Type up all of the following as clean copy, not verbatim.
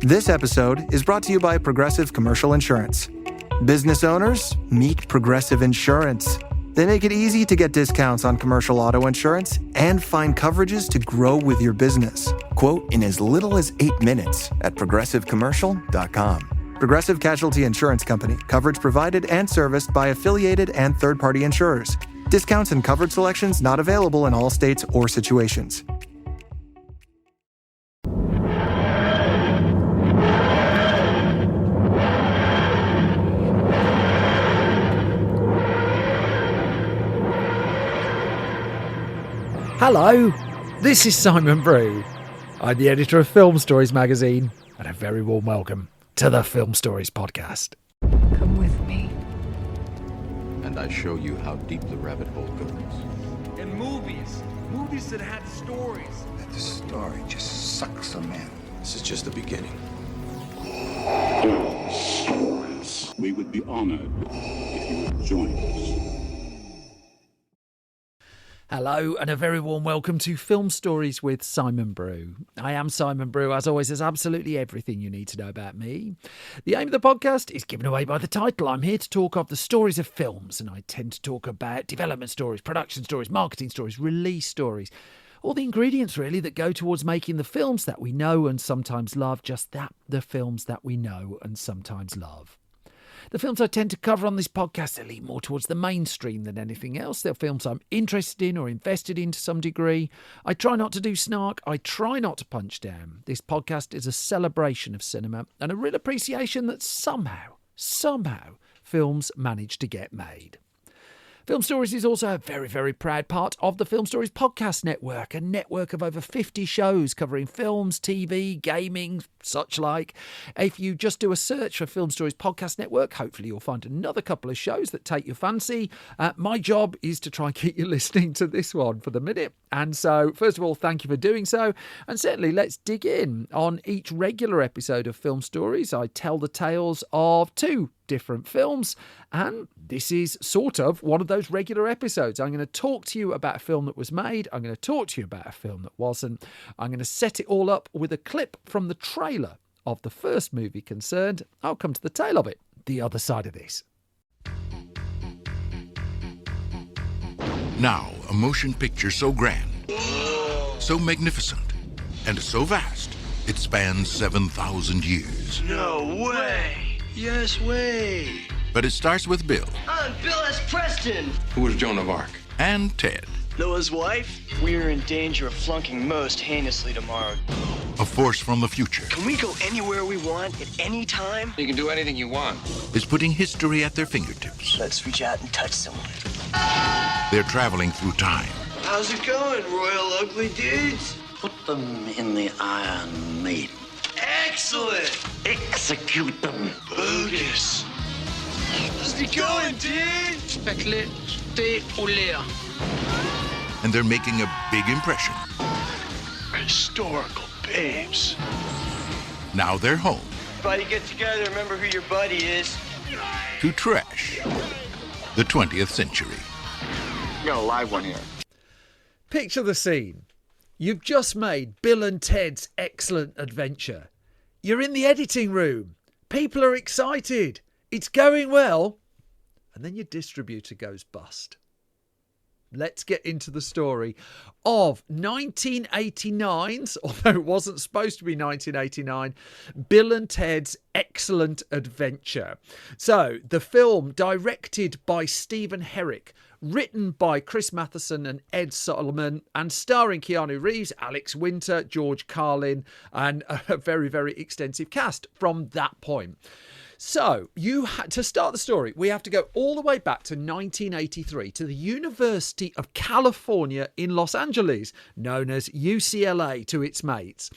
This episode is brought to you by Progressive Commercial Insurance. Business owners, meet Progressive Insurance. They make it easy to get discounts on commercial auto insurance and find coverages to grow with your business. Quote in as little as 8 minutes at progressivecommercial.com. Progressive Casualty Insurance Company. Coverage provided and serviced by affiliated and third-party insurers. Discounts and coverage selections not available in all states or situations. Hello, this is Simon Brew. I'm the editor of Film Stories magazine, and a very warm welcome to the Film Stories podcast. Come with me. And I show you how deep the rabbit hole goes. And movies that had stories. The story just sucks them in. This is just the beginning. Stories. We would be honored if you would join us. Hello, and a very warm welcome to Film Stories with Simon Brew. I am Simon Brew. As always, there's absolutely everything you need to know about me. The aim of the podcast is given away by the title. I'm here to talk of the stories of films, and I tend to talk about development stories, production stories, marketing stories, release stories. All the ingredients, really, that go towards making the films that we know and sometimes love, just that, the films that we know and sometimes love. The films I tend to cover on this podcast, they lean more towards the mainstream than anything else. They're films I'm interested in or invested in to some degree. I try not to do snark. I try not to punch down. This podcast is a celebration of cinema and a real appreciation that somehow, films manage to get made. Film Stories is also a very, very proud part of the Film Stories podcast network, a network of over 50 shows covering films, TV, gaming, such like. If you just do a search for Film Stories podcast network, hopefully you'll find another couple of shows that take your fancy. My job is to try and keep you listening to this one for the minute. And so, first of all, thank you for doing so. And certainly, let's dig in. On each regular episode of Film Stories, I tell the tales of two different films, and this is sort of one of those regular episodes. I'm going to talk to you about a film that was made. I'm going to talk to you about a film that wasn't. I'm going to set it all up with a clip from the trailer of the first movie concerned. I'll come to the tail of it the other side of this. Now, a motion picture so grand, so magnificent, and so vast, it spans 7,000 years. No way! Yes way! But it starts with Bill. I'm Bill S. Preston! Who was Joan of Arc? And Ted. Noah's wife? We're in danger of flunking most heinously tomorrow. A force from the future Can we go anywhere we want at any time? You can do anything you want. is putting history at their fingertips. Let's reach out and touch someone. They're traveling through time. How's it going, Royal Ugly Dudes? Put them in the Iron Maiden. Excellent! Execute them. Bogus. How's it going, dude? And they're making a big impression. Historical babes. Now they're home Everybody get together, remember who your buddy is. to trash the 20th century. You got a live one here. Picture the scene. You've just made Bill and Ted's Excellent Adventure. You're in the editing room. People are excited. It's going well. And then your distributor goes bust. Let's get into the story of 1989's, although it wasn't supposed to be 1989, Bill and Ted's Excellent Adventure. So, the film, directed by Stephen Herrick, written by Chris Matheson and Ed Solomon, and starring Keanu Reeves, Alex Winter, George Carlin, and a very, very extensive cast from that point. So, to start the story, we have to go all the way back to 1983 to the University of California in Los Angeles, known as UCLA to its mates.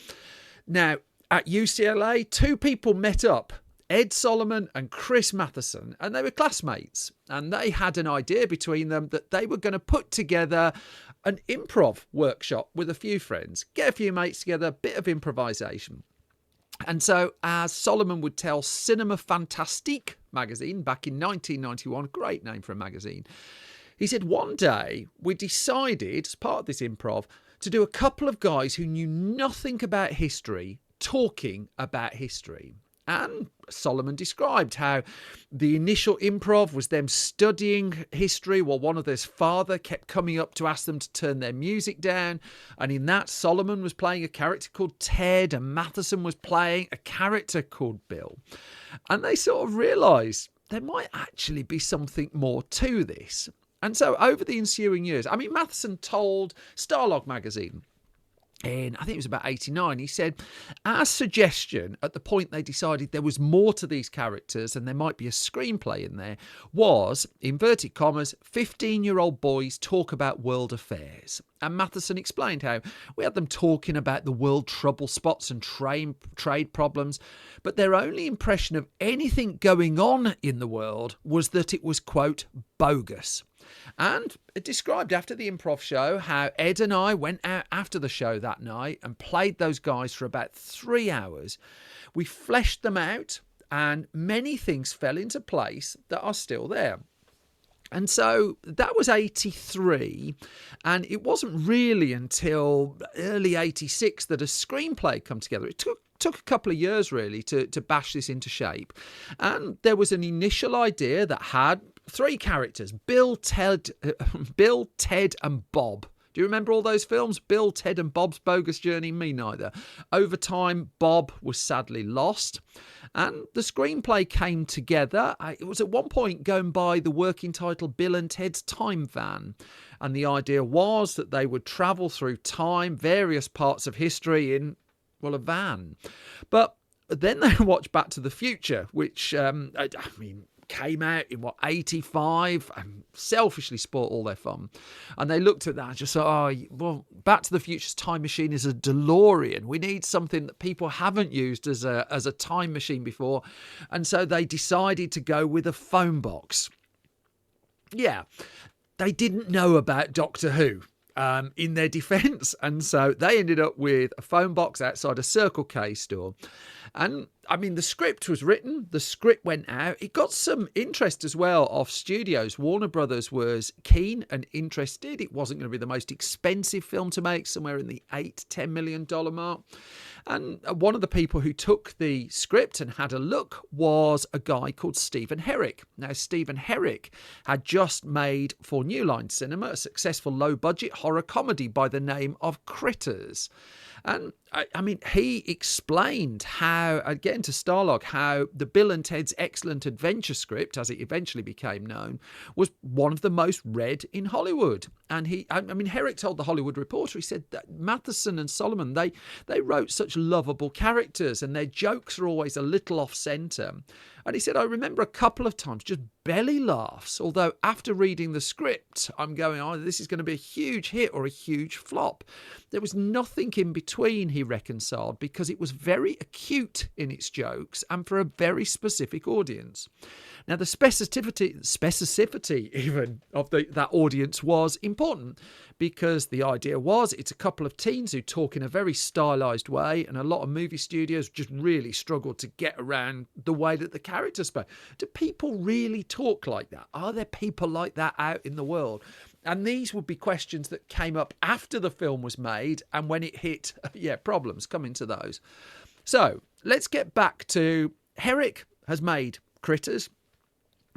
Now, at UCLA, two people met up, Ed Solomon and Chris Matheson, and they were classmates. And they had an idea between them that they were going to put together an improv workshop with a few friends, get a few mates together, a bit of improvisation. And so, as Solomon would tell Cinema Fantastique magazine back in 1991, great name for a magazine, he said, one day we decided, as part of this improv, to do a couple of guys who knew nothing about history talking about history. And Solomon described how the initial improv was them studying history while one of their father kept coming up to ask them to turn their music down. And in that, Solomon was playing a character called Ted and Matheson was playing a character called Bill. And they sort of realised there might actually be something more to this. And so over the ensuing years, I mean, Matheson told Starlog magazine, I think it was about 89, he said, our suggestion at the point they decided there was more to these characters and there might be a screenplay in there was, inverted commas, 15-year-old boys talk about world affairs. And Matheson explained how we had them talking about the world trouble spots and trade problems, but their only impression of anything going on in the world was that it was, quote, bogus. And it described after the improv show how Ed and I went out after the show that night and played those guys for about 3 hours. We fleshed them out and many things fell into place that are still there. And so that was 83, and it wasn't really until early 86 that a screenplay come together. It took a couple of years really to bash this into shape. And there was an initial idea that had 3 characters, Bill, Ted and Bob. Do you remember all those films? Bill, Ted and Bob's Bogus Journey? Me neither. Over time, Bob was sadly lost. And the screenplay came together. It was at one point going by the working title Bill and Ted's Time Van. And the idea was that they would travel through time, various parts of history in, well, a van. But then they watched Back to the Future, which, came out in 85 and selfishly spoilt all their fun. And they looked at that and just thought, Back to the Future's time machine is a DeLorean. We need something that people haven't used as a time machine before. And so they decided to go with a phone box. Yeah, they didn't know about Doctor Who. In their defence, and so they ended up with a phone box outside a Circle K store. And I mean, the script was written, the script went out, it got some interest as well off studios. Warner Brothers was keen and interested. It wasn't going to be the most expensive film to make, somewhere in the $8-10 million mark. And one of the people who took the script and had a look was a guy called Stephen Herrick. Now, Stephen Herrick had just made for New Line Cinema a successful low-budget horror comedy by the name of Critters. And I mean, he explained how, again to Starlog, how the Bill and Ted's Excellent Adventure script, as it eventually became known, was one of the most read in Hollywood. And Herrick told the Hollywood Reporter, he said that Matheson and Solomon, they wrote such lovable characters and their jokes are always a little off-centre. And he said, I remember a couple of times just belly laughs, although after reading the script, I'm going, this is going to be a huge hit or a huge flop. There was nothing in between, he reconciled, because it was very acute in its jokes and for a very specific audience. Now, the specificity even of that audience was important because the idea was it's a couple of teens who talk in a very stylised way, and a lot of movie studios just really struggled to get around the way that the characters spoke. Do people really talk like that? Are there people like that out in the world? And these would be questions that came up after the film was made, and when it hit, problems come into those. So let's get back to Herrick has made Critters.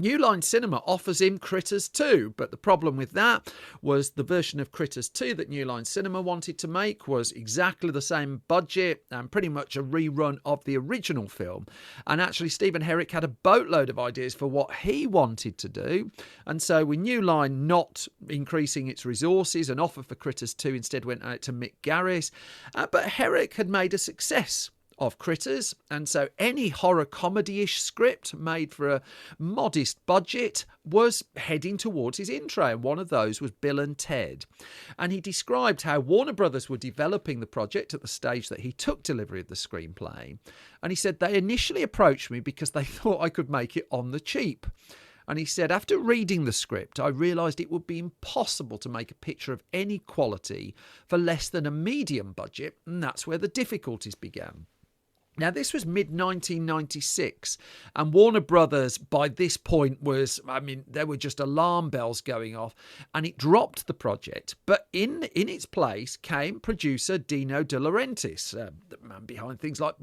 New Line Cinema offers him Critters 2, but the problem with that was the version of Critters 2 that New Line Cinema wanted to make was exactly the same budget and pretty much a rerun of the original film. And actually, Stephen Herrick had a boatload of ideas for what he wanted to do. And so with New Line not increasing its resources, an offer for Critters 2 instead went out to Mick Garris. But Herrick had made a success of Critters, and so any horror comedy-ish script made for a modest budget was heading towards his intro, and one of those was Bill and Ted. And he described how Warner Brothers were developing the project at the stage that he took delivery of the screenplay, and he said they initially approached me because they thought I could make it on the cheap. And he said, after reading the script, I realised it would be impossible to make a picture of any quality for less than a medium budget, and that's where the difficulties began. Now, this was mid-1996, and Warner Brothers, by this point, there were just alarm bells going off, and it dropped the project. But in its place came producer Dino De Laurentiis, the man behind things like,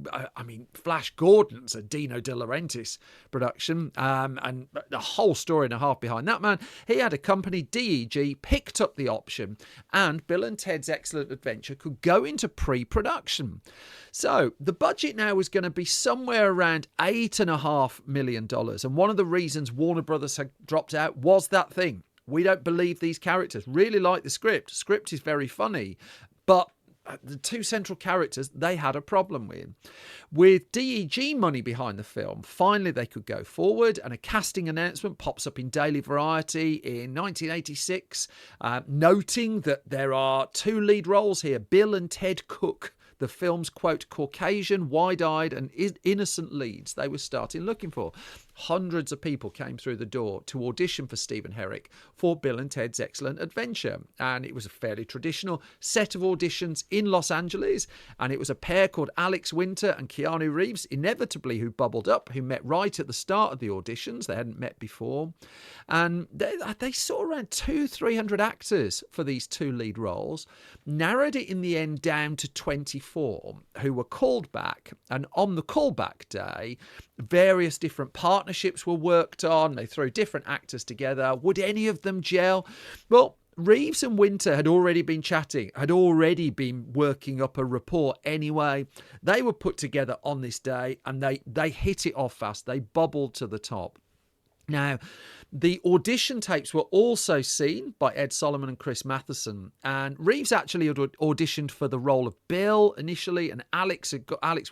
Flash Gordon's a Dino De Laurentiis production, and a whole story and a half behind that man. He had a company, DEG, picked up the option, and Bill and Ted's Excellent Adventure could go into pre-production. So the budget now was going to be somewhere around $8.5 million. And one of the reasons Warner Brothers had dropped out was that thing. We don't believe these characters. Really like the script. Script is very funny. But the two central characters they had a problem with. With DEG money behind the film, finally they could go forward, and a casting announcement pops up in Daily Variety in 1986, noting that there are two lead roles here, Bill and Ted Cook, the film's, quote, Caucasian, wide-eyed and innocent leads they were starting looking for. Hundreds of people came through the door to audition for Stephen Herrick for Bill and Ted's Excellent Adventure. And it was a fairly traditional set of auditions in Los Angeles. And it was a pair called Alex Winter and Keanu Reeves, inevitably, who bubbled up, who met right at the start of the auditions. They hadn't met before. And they saw around 200-300 actors for these two lead roles, narrowed it in the end down to 24 who were called back. And on the callback day, various different partnerships were worked on. They threw different actors together. Would any of them gel? Well, Reeves and Winter had already been chatting, had already been working up a rapport anyway. They were put together on this day, and they hit it off fast. They bubbled to the top. Now, the audition tapes were also seen by Ed Solomon and Chris Matheson, and Reeves actually had auditioned for the role of Bill initially, and Alex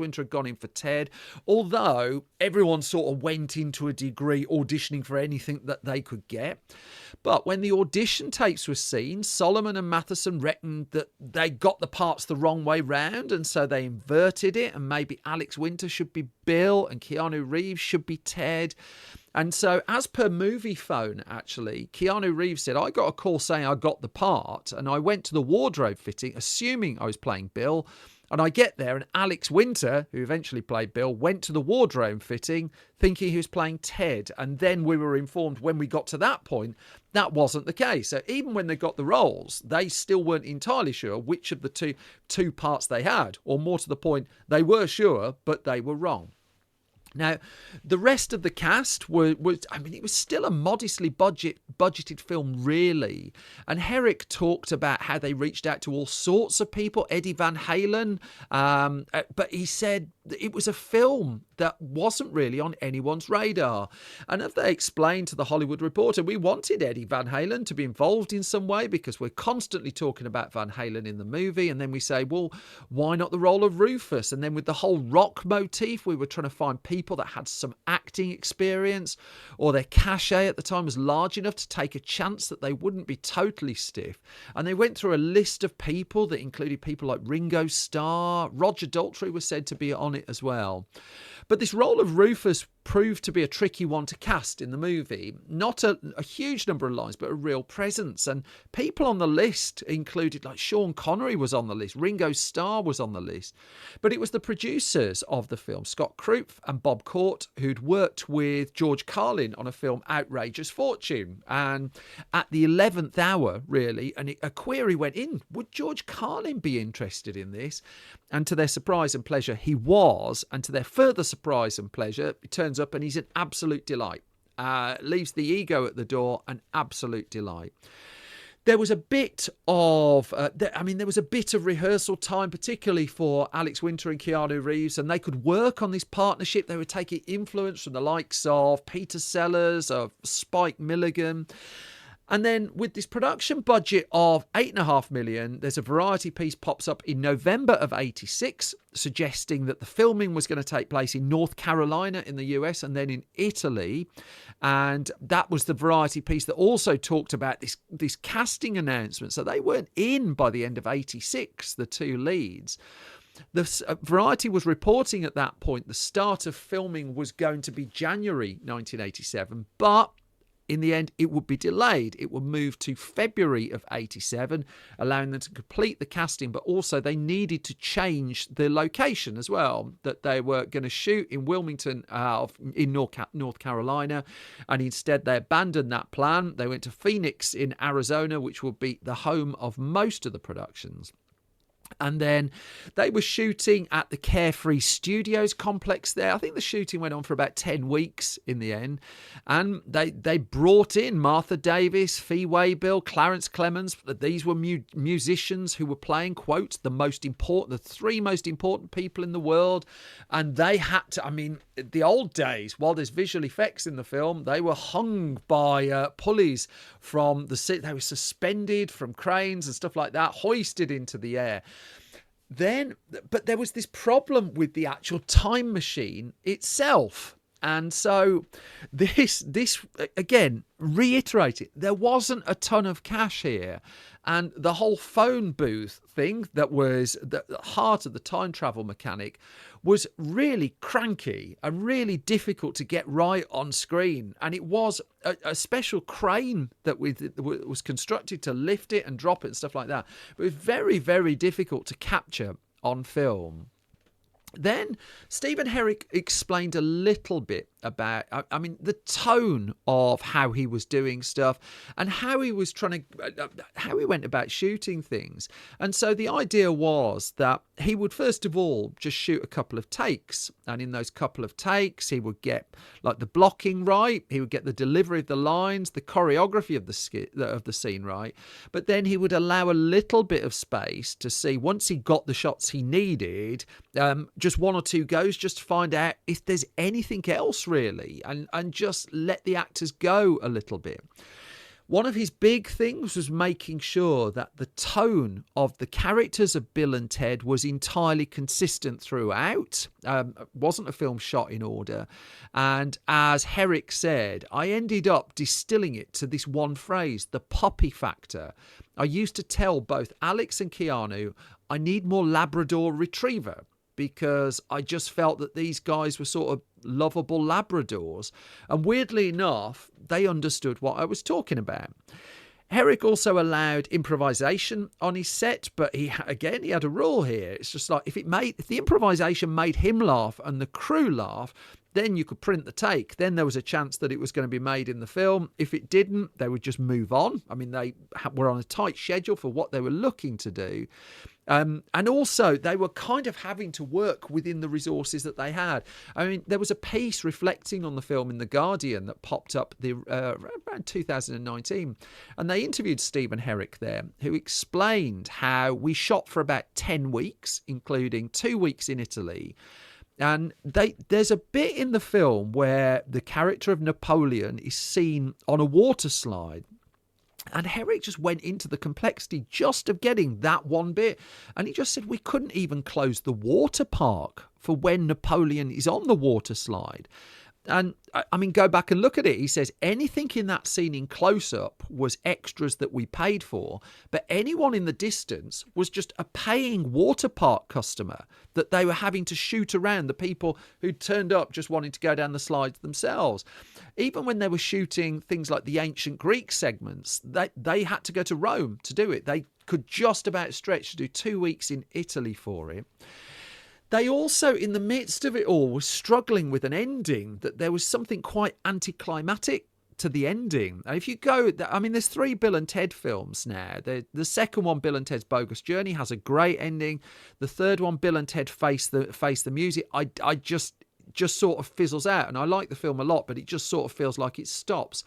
Winter had gone in for Ted, although everyone sort of went into a degree auditioning for anything that they could get. But when the audition tapes were seen, Solomon and Matheson reckoned that they got the parts the wrong way round, and so they inverted it, and maybe Alex Winter should be Bill and Keanu Reeves should be Ted. And so, as per Movie Phone, actually, Keanu Reeves said, I got a call saying I got the part, and I went to the wardrobe fitting, assuming I was playing Bill, and I get there, and Alex Winter, who eventually played Bill, went to the wardrobe fitting, thinking he was playing Ted, and then we were informed when we got to that point, that wasn't the case. So even when they got the roles, they still weren't entirely sure which of the two parts they had, or more to the point, they were sure, but they were wrong. Now, the rest of the cast it was still a modestly budgeted film, really. And Herrick talked about how they reached out to all sorts of people, Eddie Van Halen, but he said it was a film that wasn't really on anyone's radar. And as they explained to the Hollywood Reporter, we wanted Eddie Van Halen to be involved in some way because we're constantly talking about Van Halen in the movie. And then we say, well, why not the role of Rufus? And then with the whole rock motif, we were trying to find people that had some acting experience, or their cachet at the time was large enough to take a chance that they wouldn't be totally stiff. And they went through a list of people that included people like Ringo Starr. Roger Daltrey was said to be on it as well. But this role of Rufus proved to be a tricky one to cast in the movie. Not a huge number of lines, but a real presence. And people on the list included, like Sean Connery was on the list, Ringo Starr was on the list. But it was the producers of the film, Scott Krupp and Bob Court, who'd worked with George Carlin on a film, Outrageous Fortune. And at the 11th hour, really, a query went in, would George Carlin be interested in this? And to their surprise and pleasure, he was. And to their further surprise and pleasure, it turns up and he's an absolute delight. Leaves the ego at the door, an absolute delight. There was a bit of, there was a bit of rehearsal time, particularly for Alex Winter and Keanu Reeves, and they could work on this partnership. They were taking influence from the likes of Peter Sellers, of Spike Milligan. And then with this production budget of $8.5 million, there's a Variety piece pops up in November of 86, suggesting that the filming was going to take place in North Carolina in the US and then in Italy. And that was the Variety piece that also talked about this casting announcement. So they weren't in by the end of 86, the two leads. The Variety was reporting at that point the start of filming was going to be January 1987, but in the end, it would be delayed. It would move to February of 87, allowing them to complete the casting, but also they needed to change the location as well, that they were going to shoot in Wilmington in North Carolina, and instead they abandoned that plan. They went to Phoenix in Arizona, which would be the home of most of the productions. And then they were shooting at the Carefree Studios complex there. I think the shooting went on for about 10 weeks in the end. And they brought in Martha Davis, Fee Waybill, Clarence Clemens. These were musicians who were playing, quote, the three most important people in the world. And they had to, I mean, the old days, while there's visual effects in the film, they were hung by pulleys from the city. They were suspended from cranes and stuff like that, hoisted into the air. But there was this problem with the actual time machine itself. And so this again, reiterated, there wasn't a ton of cash here. And the whole phone booth thing that was the heart of the time travel mechanic was really cranky and really difficult to get right on screen. And it was a special crane that was constructed to lift it and drop it and stuff like that. But it was very, very difficult to capture on film. Then Stephen Herrick explained a little bit about, I mean, the tone of how he was doing stuff and how he was how he went about shooting things. And so the idea was that he would first of all just shoot a couple of takes. And in those couple of takes, he would get like the blocking right. He would get the delivery of the lines, the choreography of the scene right. But then he would allow a little bit of space to see, once he got the shots he needed, just one or two goes just to find out if there's anything else really, and just let the actors go a little bit. One of his big things was making sure that the tone of the characters of Bill and Ted was entirely consistent throughout. It wasn't a film shot in order. And as Herrick said, I ended up distilling it to this one phrase, the puppy factor. I used to tell both Alex and Keanu, I need more Labrador Retriever, because I just felt that these guys were sort of lovable Labradors. And weirdly enough, they understood what I was talking about. Herrick also allowed improvisation on his set, but he had a rule here. It's just like, if the improvisation made him laugh and the crew laugh, then you could print the take. Then there was a chance that it was going to be made in the film. If it didn't, they would just move on. I mean, they were on a tight schedule for what they were looking to do. And also, they were kind of having to work within the resources that they had. I mean, there was a piece reflecting on the film in The Guardian that popped up around 2019. And they interviewed Stephen Herrick there, who explained how we shot for about 10 weeks, including 2 weeks in Italy. And there's a bit in the film where the character of Napoleon is seen on a water slide. And Herrick just went into the complexity just of getting that one bit. And he just said we couldn't even close the water park for when Napoleon is on the water slide. And I mean, go back and look at it. He says anything in that scene in close-up was extras that we paid for, but anyone in the distance was just a paying water park customer that they were having to shoot around, the people who turned up just wanting to go down the slides themselves. Even when they were shooting things like the ancient Greek segments, they had to go to Rome to do it. They could just about stretch to do 2 weeks in Italy for it. They also, in the midst of it all, were struggling with an ending, that there was something quite anticlimactic to the ending. And if you go, I mean, there's 3 Bill and Ted films now. The second one, Bill and Ted's Bogus Journey, has a great ending. The third one, Bill and Ted Face the Music, I just sort of fizzles out. And I like the film a lot, but it just sort of feels like it stops.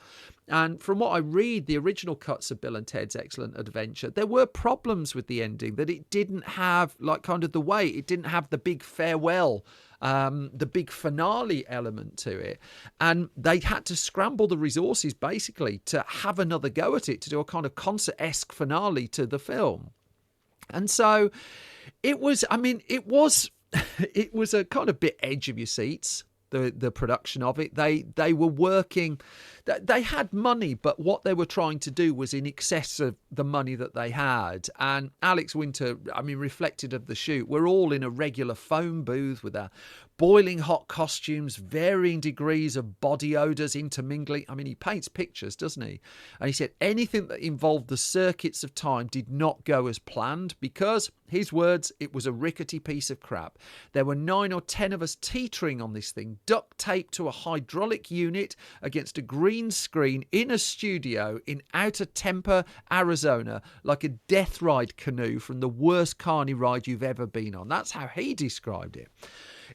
And from what I read, the original cuts of Bill and Ted's Excellent Adventure, there were problems with the ending, that it didn't have like kind of the weight. It didn't have the big farewell, the big finale element to it. And they had to scramble the resources basically to have another go at it, to do a kind of concert-esque finale to the film. And so it was a kind of bit edge of your seats, the production of it. They were working, they had money, but what they were trying to do was in excess of the money that they had. And Alex Winter, I mean, reflected of the shoot, we're all in a regular phone booth with our boiling hot costumes, varying degrees of body odours intermingling. I mean, he paints pictures, doesn't he? And he said anything that involved the circuits of time did not go as planned because, his words, it was a rickety piece of crap. There were 9 or 10 of us teetering on this thing, duct taped to a hydraulic unit against a green screen in a studio in Outer Tempe, Arizona, like a death ride canoe from the worst carny ride you've ever been on. That's how he described it.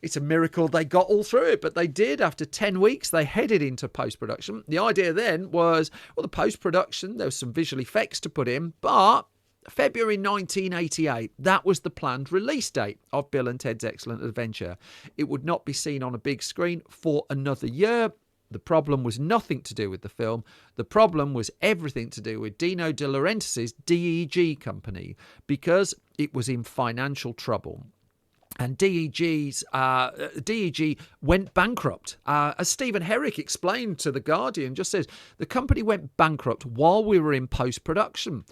It's a miracle they got all through it, but they did. After 10 weeks, they headed into post-production. The idea then was, well, the post-production, there was some visual effects to put in, but February 1988, that was the planned release date of Bill and Ted's Excellent Adventure. It would not be seen on a big screen for another year. The problem was nothing to do with the film. The problem was everything to do with Dino De Laurentiis' DEG company, because it was in financial trouble. And DEG went bankrupt. As Stephen Herrick explained to The Guardian, just says, the company went bankrupt while we were in post-production.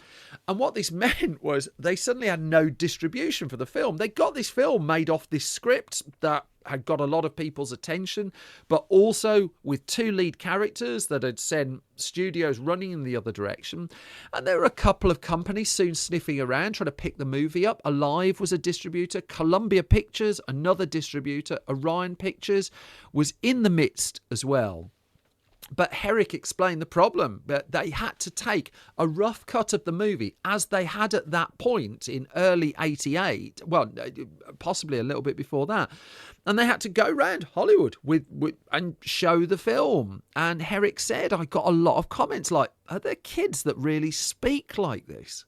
And what this meant was they suddenly had no distribution for the film. They got this film made off this script that had got a lot of people's attention, but also with 2 lead characters that had sent studios running in the other direction. And there were a couple of companies soon sniffing around trying to pick the movie up. Alive was a distributor, Columbia Pictures, another distributor, Orion Pictures was in the midst as well. But Herrick explained the problem, that they had to take a rough cut of the movie as they had at that point in early 88, well, possibly a little bit before that. And they had to go round Hollywood with and show the film. And Herrick said, I got a lot of comments like, are there kids that really speak like this?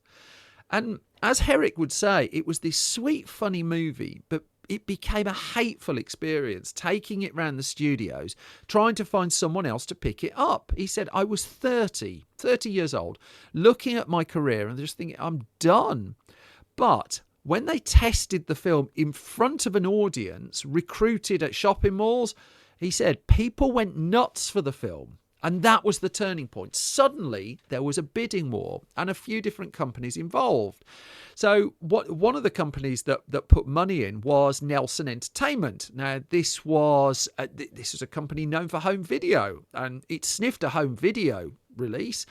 And as Herrick would say, it was this sweet, funny movie, but it became a hateful experience, taking it round the studios, trying to find someone else to pick it up. He said, I was 30 years old, looking at my career and just thinking, I'm done. But when they tested the film in front of an audience, recruited at shopping malls, he said, people went nuts for the film. And that was the turning point. Suddenly, there was a bidding war and a few different companies involved. So one of the companies that put money in was Nelson Entertainment. Now, this was a company known for home video, and it sniffed a home video release.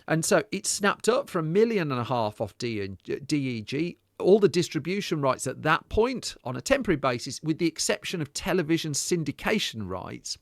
And so it snapped up for $1.5 million off DEG. All the distribution rights at that point on a temporary basis, with the exception of television syndication rights.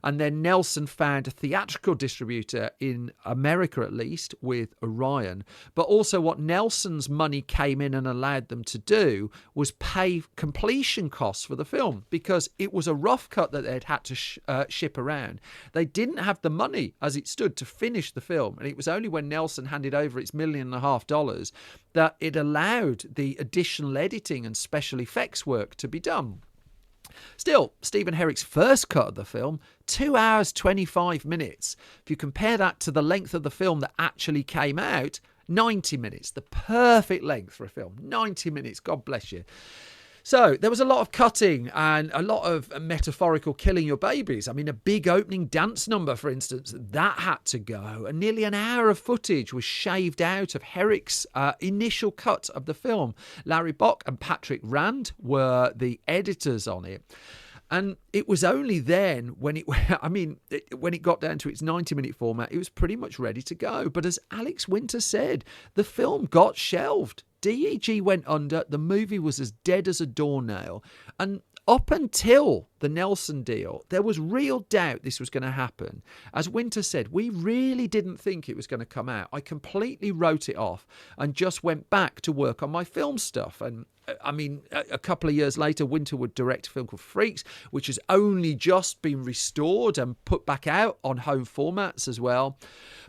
And then Nelson found a theatrical distributor in America, at least, with Orion. But also what Nelson's money came in and allowed them to do was pay completion costs for the film, because it was a rough cut that they'd had to ship around. They didn't have the money as it stood to finish the film. And it was only when Nelson handed over its $1.5 million that it allowed the additional editing and special effects work to be done. Still, Stephen Herrick's first cut of the film, 2 hours, 25 minutes. If you compare that to the length of the film that actually came out, 90 minutes, the perfect length for a film. 90 minutes, God bless you. So there was a lot of cutting and a lot of metaphorical killing your babies. I mean, a big opening dance number, for instance, that had to go. And nearly an hour of footage was shaved out of Herrick's initial cut of the film. Larry Bock and Patrick Rand were the editors on it. And it was only then when it got down to its 90-minute format, it was pretty much ready to go. But as Alex Winter said, the film got shelved. DEG went under, the movie was as dead as a doornail. And up until the Nelson deal, there was real doubt this was going to happen. As Winter said, we really didn't think it was going to come out. I completely wrote it off and just went back to work on my film stuff. And I mean, a couple of years later, Winter would direct a film called Freaks, which has only just been restored and put back out on home formats as well.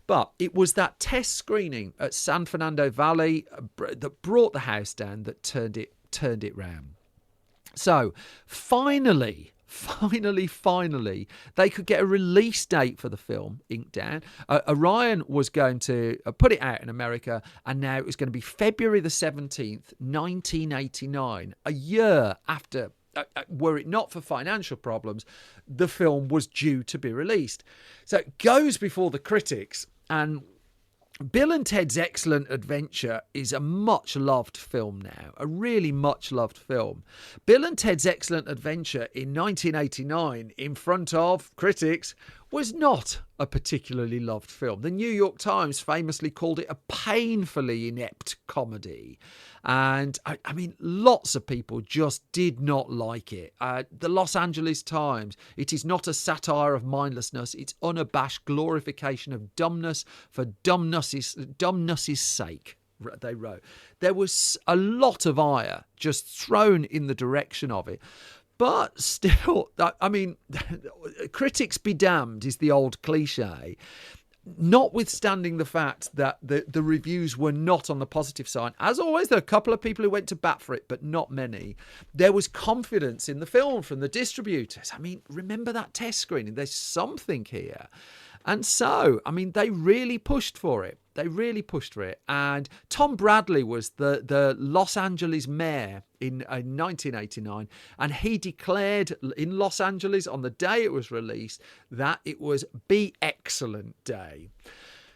But it was that test screening at San Fernando Valley that brought the house down, that turned it round. So finally, they could get a release date for the film inked down. Orion was going to put it out in America, and now it was going to be February the 17th, 1989, a year after, were it not for financial problems, the film was due to be released. So it goes before the critics, and Bill and Ted's Excellent Adventure is a much-loved film now, a really much-loved film. Bill and Ted's Excellent Adventure in 1989, in front of critics, was not a particularly loved film. The New York Times famously called it a painfully inept comedy. And, I mean, lots of people just did not like it. The Los Angeles Times, it is not a satire of mindlessness, it's unabashed glorification of dumbness for dumbness's sake, they wrote. There was a lot of ire just thrown in the direction of it. But still, I mean, critics be damned is the old cliche. Notwithstanding the fact that the reviews were not on the positive side, as always, there are a couple of people who went to bat for it, but not many. There was confidence in the film from the distributors. I mean, remember that test screening? There's something here. And so, I mean, they really pushed for it. They really pushed for it. And Tom Bradley was the Los Angeles mayor in 1989. And he declared in Los Angeles on the day it was released that it was Be Excellent Day.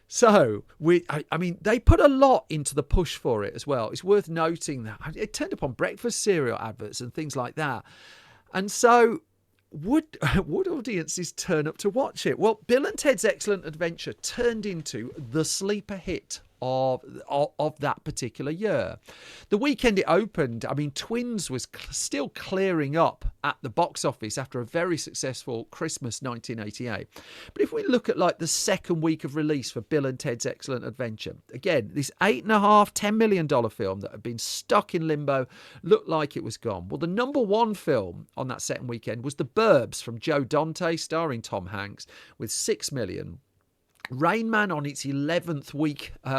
So, I mean, they put a lot into the push for it as well. It's worth noting that it turned up on breakfast cereal adverts and things like that. And so, would audiences turn up to watch it? Well, Bill and Ted's Excellent Adventure turned into the sleeper hit of that particular year. The weekend it opened, I mean, Twins was still clearing up at the box office after a very successful Christmas 1988. But if we look at like the second week of release for Bill and Ted's Excellent Adventure, again, this $8.5–10 million film that had been stuck in limbo looked like it was gone. Well, the number one film on that second weekend was The Burbs from Joe Dante, starring Tom Hanks, with $6 million. Rain Man on its 11th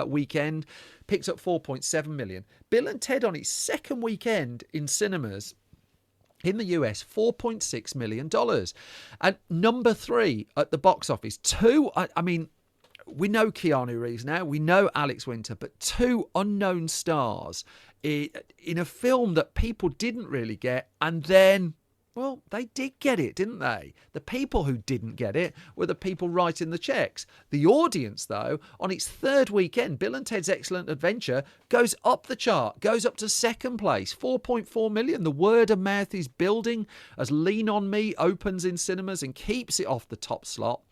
weekend picks up 4.7 million. Bill and Ted on its second weekend in cinemas in the US, $4.6 million. And number 3 at the box office. I mean, we know Keanu Reeves now, we know Alex Winter, but 2 unknown stars in a film that people didn't really get, and then, well, they did get it, didn't they? The people who didn't get it were the people writing the checks. The audience, though, on its third weekend, Bill and Ted's Excellent Adventure goes up the chart, goes up to second place, 4.4 million. The word of mouth is building as Lean On Me opens in cinemas and keeps it off the top slot.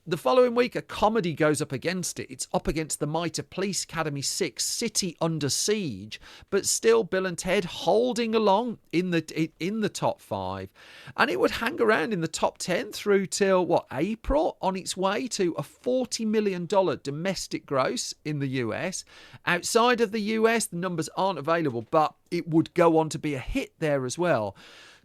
The following week, a comedy goes up against it. It's up against The Might of Police Academy 6, City Under Siege, but still Bill and Ted holding along in the top 5. And it would hang around in the top 10 through till, April, on its way to a $40 million domestic gross in the US. Outside of the US, the numbers aren't available, but it would go on to be a hit there as well.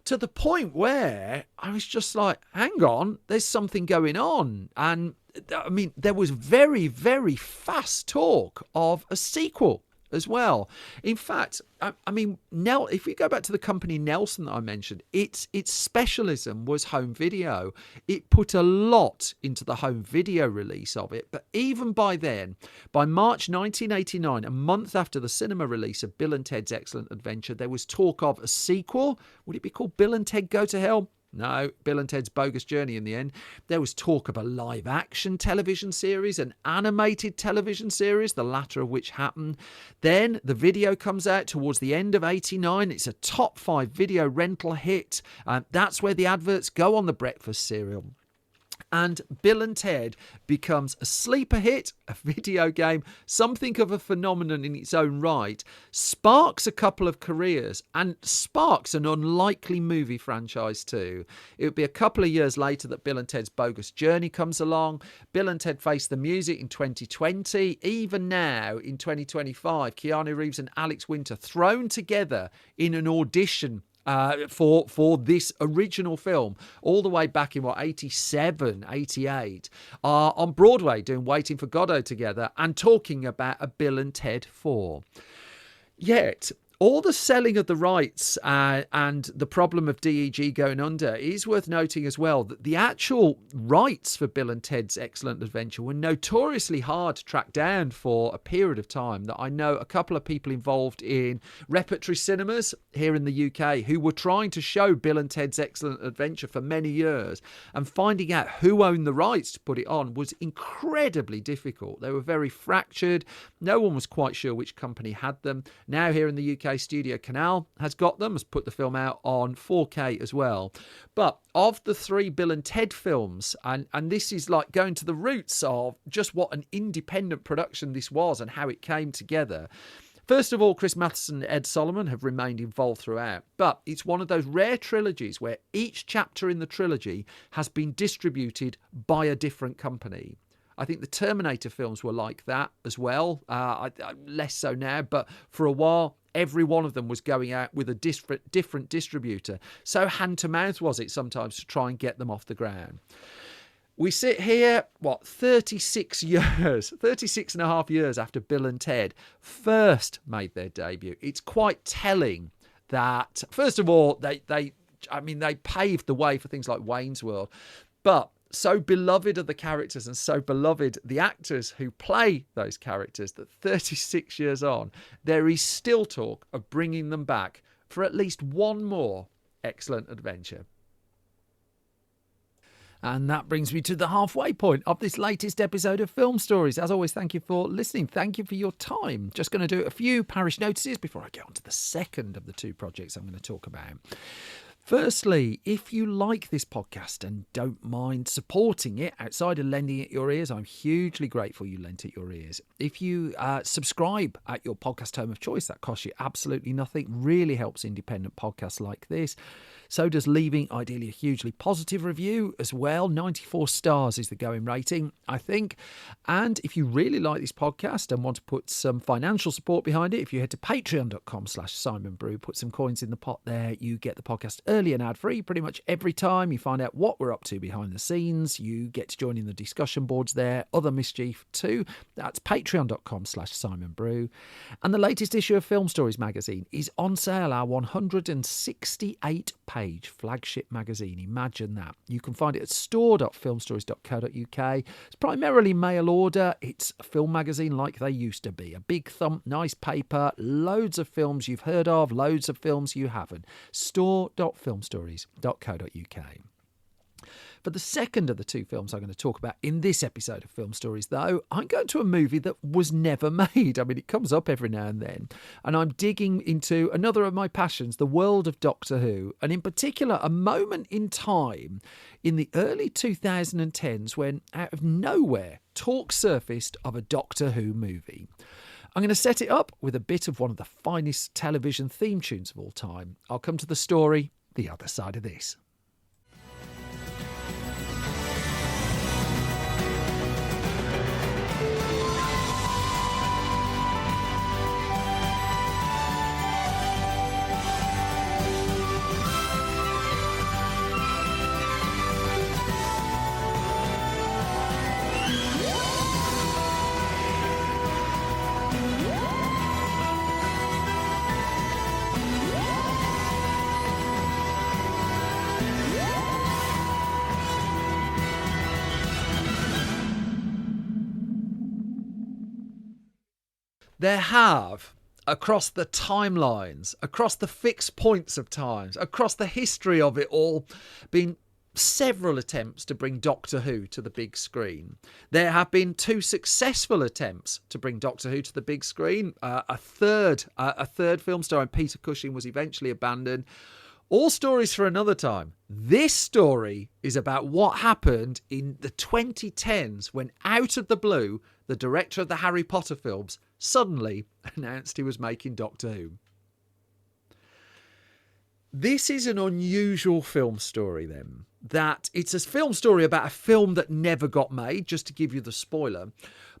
To the point where I was just like, hang on, there's something going on. And I mean, there was very, very fast talk of a sequel as well. In fact, I mean, now if we go back to the company Nelson that I mentioned, its specialism was home video. It put a lot into the home video release of it. But even by then, by March 1989, a month after the cinema release of Bill and Ted's Excellent Adventure, there was talk of a sequel. Would it be called Bill and Ted Go to Hell? No, Bill and Ted's Bogus Journey in the end. There was talk of a live-action television series, an animated television series, the latter of which happened. Then the video comes out towards the end of 89. It's a top 5 video rental hit. That's where the adverts go on the breakfast cereal. And Bill and Ted becomes a sleeper hit, a video game, something of a phenomenon in its own right, sparks a couple of careers, and sparks an unlikely movie franchise too. It would be a couple of years later that Bill and Ted's Bogus Journey comes along. Bill and Ted Face the Music in 2020. Even now, in 2025, Keanu Reeves and Alex Winter thrown together in an audition for this original film, all the way back in 87, 88, are on Broadway doing Waiting for Godot together and talking about a Bill and Ted 4. Yet, all the selling of the rights and the problem of DEG going under, it is worth noting as well that the actual rights for Bill and Ted's Excellent Adventure were notoriously hard to track down for a period of time. That I know a couple of people involved in repertory cinemas here in the UK who were trying to show Bill and Ted's Excellent Adventure for many years, and finding out who owned the rights to put it on was incredibly difficult. They were very fractured. No one was quite sure which company had them. Now here in the UK, Studio Canal has got them, has put the film out on 4K as well. But of the 3 Bill and Ted films, and this is like going to the roots of just what an independent production this was and how it came together. First of all, Chris Matheson and Ed Solomon have remained involved throughout, but it's one of those rare trilogies where each chapter in the trilogy has been distributed by a different company. I think the Terminator films were like that as well, less so now, but for a while, every one of them was going out with a different distributor. So hand to mouth was it sometimes to try and get them off the ground. We sit here, 36 and a half years after Bill and Ted first made their debut. It's quite telling that, first of all, they paved the way for things like Wayne's World, but so beloved are the characters and so beloved the actors who play those characters that 36 years on, there is still talk of bringing them back for at least one more Excellent Adventure. And that brings me to the halfway point of this latest episode of Film Stories. As always, thank you for listening. Thank you for your time. Just going to do a few parish notices before I get on to the second of the 2 projects I'm going to talk about. Firstly, if you like this podcast and don't mind supporting it outside of lending it your ears, I'm hugely grateful you lent it your ears. If you subscribe at your podcast home of choice, that costs you absolutely nothing, really helps independent podcasts like this. So does leaving, ideally, a hugely positive review as well. 94 stars is the going rating, I think. And if you really like this podcast and want to put some financial support behind it, if you head to patreon.com/Simon Brew, put some coins in the pot there, you get the podcast early and ad-free pretty much every time. You find out what we're up to behind the scenes. You get to join in the discussion boards there, other mischief too. That's patreon.com/Simon Brew. And the latest issue of Film Stories magazine is on sale, our 168-page flagship magazine. Imagine that. You can find it at store.filmstories.co.uk. It's primarily mail order. It's a film magazine like they used to be. A big thump, nice paper, loads of films you've heard of, loads of films you haven't. store.filmstories.co.uk. For the second of the 2 films I'm going to talk about in this episode of Film Stories, though, I'm going to a movie that was never made. I mean, it comes up every now and then. And I'm digging into another of my passions, the world of Doctor Who, and in particular, a moment in time in the early 2010s when, out of nowhere, talk surfaced of a Doctor Who movie. I'm going to set it up with a bit of one of the finest television theme tunes of all time. I'll come to the story the other side of this. There have, across the timelines, across the fixed points of times, across the history of it all, been several attempts to bring Doctor Who to the big screen. There have been 2 successful attempts to bring Doctor Who to the big screen. A third film starring Peter Cushing was eventually abandoned. All stories for another time. This story is about what happened in the 2010s when, out of the blue, the director of the Harry Potter films suddenly announced he was making Doctor Who. This is an unusual film story, then. That it's a film story about a film that never got made, just to give you the spoiler.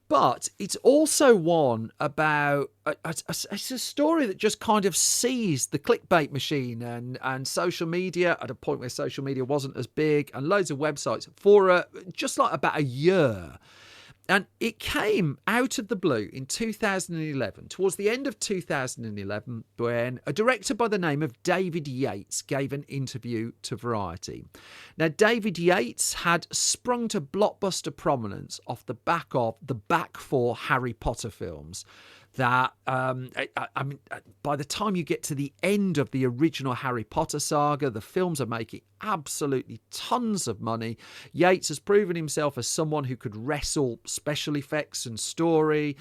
But it's also one about, it's a story that just kind of seized the clickbait machine and social media at a point where social media wasn't as big, and loads of websites for just like about a year. And it came out of the blue in 2011, towards the end of 2011, when a director by the name of David Yates gave an interview to Variety. Now, David Yates had sprung to blockbuster prominence off the back of the back four Harry Potter films. That, I mean, by the time you get to the end of the original Harry Potter saga, the films are making absolutely tons of money. Yates has proven himself as someone who could wrestle special effects and story.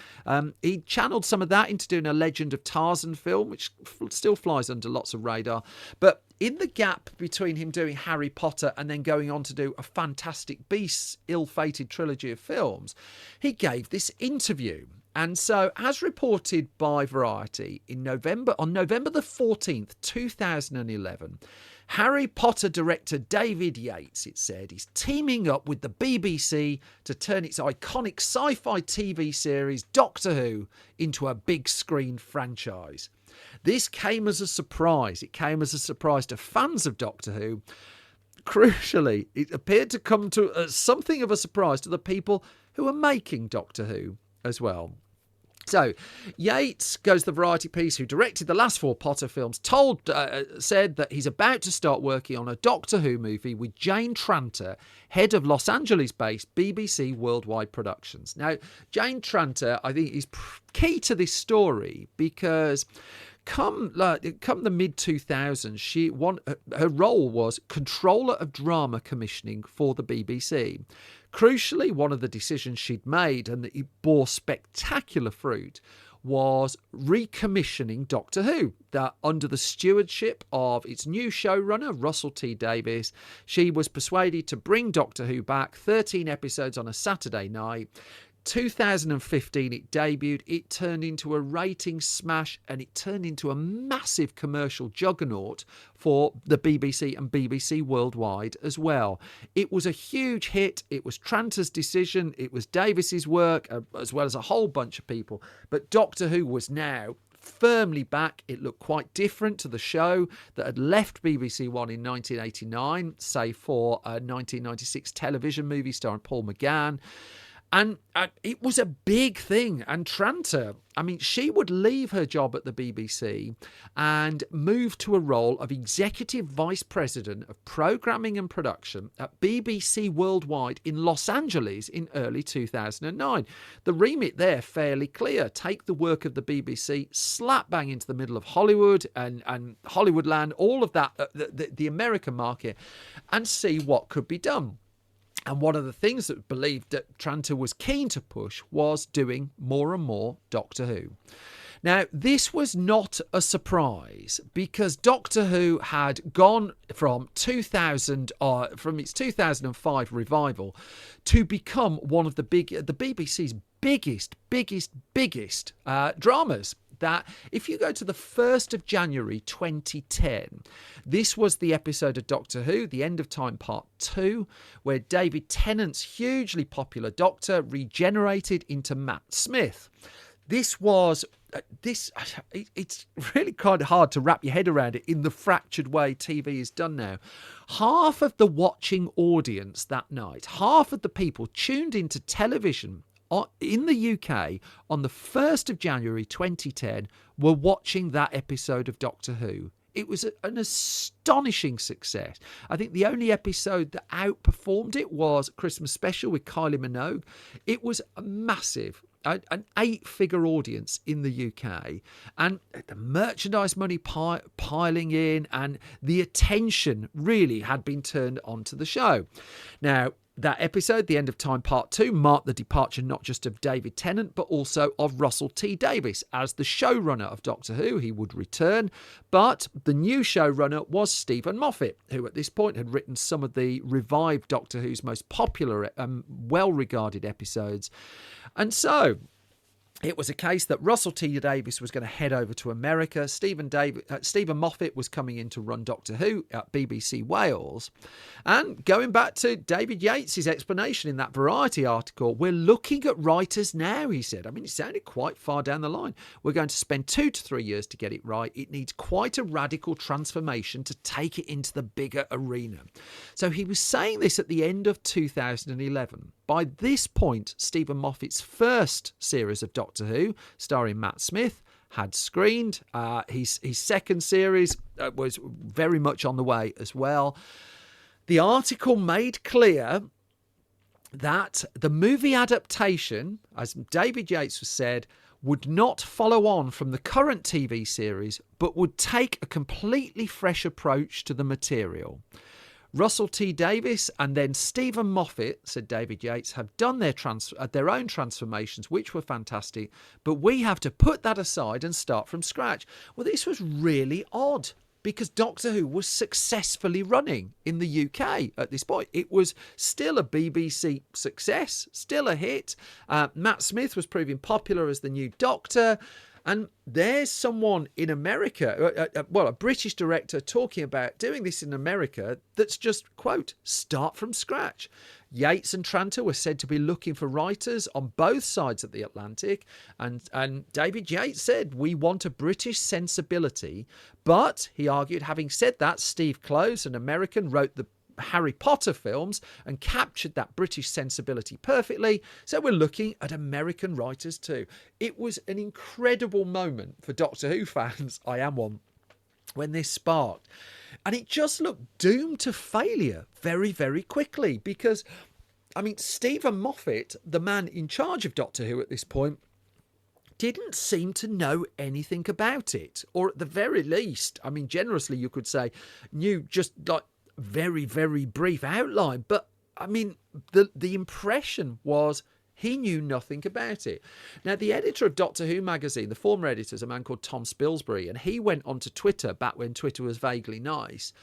He channeled some of that into doing a Legend of Tarzan film, which still flies under lots of radar. But in the gap between him doing Harry Potter and then going on to do a Fantastic Beasts ill-fated trilogy of films, he gave this interview. And so, as reported by Variety on November the 14th, 2011, Harry Potter director David Yates, it said, is teaming up with the BBC to turn its iconic sci-fi TV series Doctor Who into a big screen franchise. This came as a surprise. It came as a surprise to fans of Doctor Who. Crucially, it appeared to come to something of a surprise to the people who are making Doctor Who as well. So, Yates, goes the Variety piece, who directed the last four Potter films, said that he's about to start working on a Doctor Who movie with Jane Tranter, head of Los Angeles-based BBC Worldwide Productions. Now, Jane Tranter, I think, is key to this story because come the mid-2000s, her role was Controller of Drama Commissioning for the BBC. Crucially, one of the decisions she'd made, and that it bore spectacular fruit, was recommissioning Doctor Who. That under the stewardship of its new showrunner, Russell T Davies, she was persuaded to bring Doctor Who back, 13 episodes on a Saturday night. 2015 it debuted, it turned into a rating smash, and it turned into a massive commercial juggernaut for the BBC and BBC Worldwide as well. It was a huge hit. It was Tranter's decision. It was Davis's work, as well as a whole bunch of people. But Doctor Who was now firmly back. It looked quite different to the show that had left BBC One in 1989, say for a 1996 television movie starring Paul McGann. And it was a big thing. And Tranter, I mean, she would leave her job at the BBC and move to a role of Executive Vice President of Programming and Production at BBC Worldwide in Los Angeles in early 2009. The remit there, fairly clear. Take the work of the BBC, slap bang into the middle of Hollywood and Hollywoodland, all of that, the American market, and see what could be done. And one of the things that believed that Tranter was keen to push was doing more and more Doctor Who. Now, this was not a surprise because Doctor Who had gone from from its 2005 revival to become one of the BBC's biggest dramas. That if you go to the 1st of January 2010, this was the episode of Doctor Who, The End of Time Part 2, where David Tennant's hugely popular Doctor regenerated into Matt Smith. This was it's really kind of hard to wrap your head around it in the fractured way TV is done now. Half of the watching audience that night, half of the people tuned into television in the UK on the 1st of January 2010 were watching that episode of Doctor Who. It was an astonishing success. I think the only episode that outperformed it was Christmas Special with Kylie Minogue. It was massive. An 8-figure audience in the UK, and the merchandise money piling in, and the attention really had been turned onto the show. Now, that episode, The End of Time Part 2, marked the departure not just of David Tennant, but also of Russell T Davies. As the showrunner of Doctor Who, he would return, but the new showrunner was Stephen Moffat, who at this point had written some of the revived Doctor Who's most popular and well-regarded episodes. And so it was a case that Russell T Davies was going to head over to America. Stephen Moffat was coming in to run Doctor Who at BBC Wales. And going back to David Yates' explanation in that Variety article, we're looking at writers now, he said. I mean, it sounded quite far down the line. We're going to spend 2 to 3 years to get it right. It needs quite a radical transformation to take it into the bigger arena. So he was saying this at the end of 2011. By this point, Stephen Moffat's first series of Doctor Who, starring Matt Smith, had screened. His second series was very much on the way as well. The article made clear that the movie adaptation, as David Yates has said, would not follow on from the current TV series, but would take a completely fresh approach to the material. Russell T Davies and then Stephen Moffat, said David Yates, have done their own transformations, which were fantastic, but we have to put that aside and start from scratch. Well, this was really odd, because Doctor Who was successfully running in the UK at this point. It was still a BBC success, still a hit. Matt Smith was proving popular as the new Doctor. And there's someone in America, a British director, talking about doing this in America that's just, quote, start from scratch. Yates and Tranter were said to be looking for writers on both sides of the Atlantic. And David Yates said, we want a British sensibility. But, he argued, having said that, Steve Close, an American, wrote the Harry Potter films and captured that British sensibility perfectly. So we're looking at American writers too. It was an incredible moment for Doctor Who fans, I am one, when this sparked. And it just looked doomed to failure very, very quickly because, I mean, Stephen Moffat, the man in charge of Doctor Who at this point, didn't seem to know anything about it. Or at the very least, I mean, generously you could say, knew just like very, very brief outline. But, I mean, the impression was he knew nothing about it. Now, the editor of Doctor Who magazine, the former editor, is a man called Tom Spilsbury, and he went onto Twitter back when Twitter was vaguely nice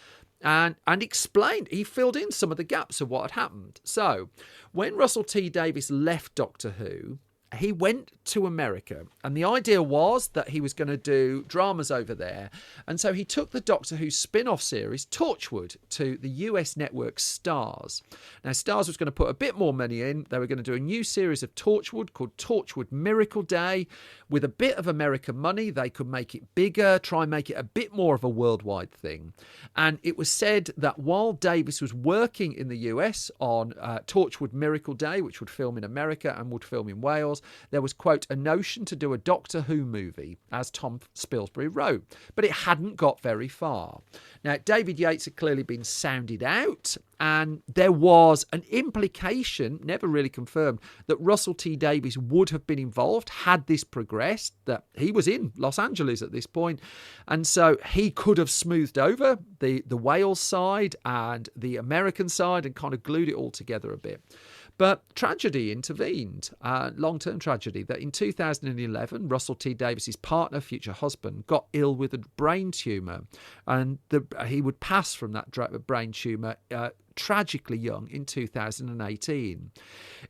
and explained, he filled in some of the gaps of what had happened. So, when Russell T Davies left Doctor Who, he went to America, and the idea was that he was going to do dramas over there. And so he took the Doctor Who spin-off series, Torchwood, to the US network Starz. Now, Starz was going to put a bit more money in. They were going to do a new series of Torchwood called Torchwood Miracle Day. With a bit of American money, they could make it bigger, try and make it a bit more of a worldwide thing. And it was said that while Davis was working in the US on Torchwood Miracle Day, which would film in America and would film in Wales, there was, quote, a notion to do a Doctor Who movie, as Tom Spilsbury wrote, but it hadn't got very far. Now, David Yates had clearly been sounded out, and there was an implication, never really confirmed, that Russell T Davies would have been involved had this progressed, that he was in Los Angeles at this point, and so he could have smoothed over the Wales side and the American side and kind of glued it all together a bit. But tragedy intervened, long-term tragedy, that in 2011, Russell T Davies' partner, future husband, got ill with a brain tumour, and he would pass from that brain tumour tragically young in 2018.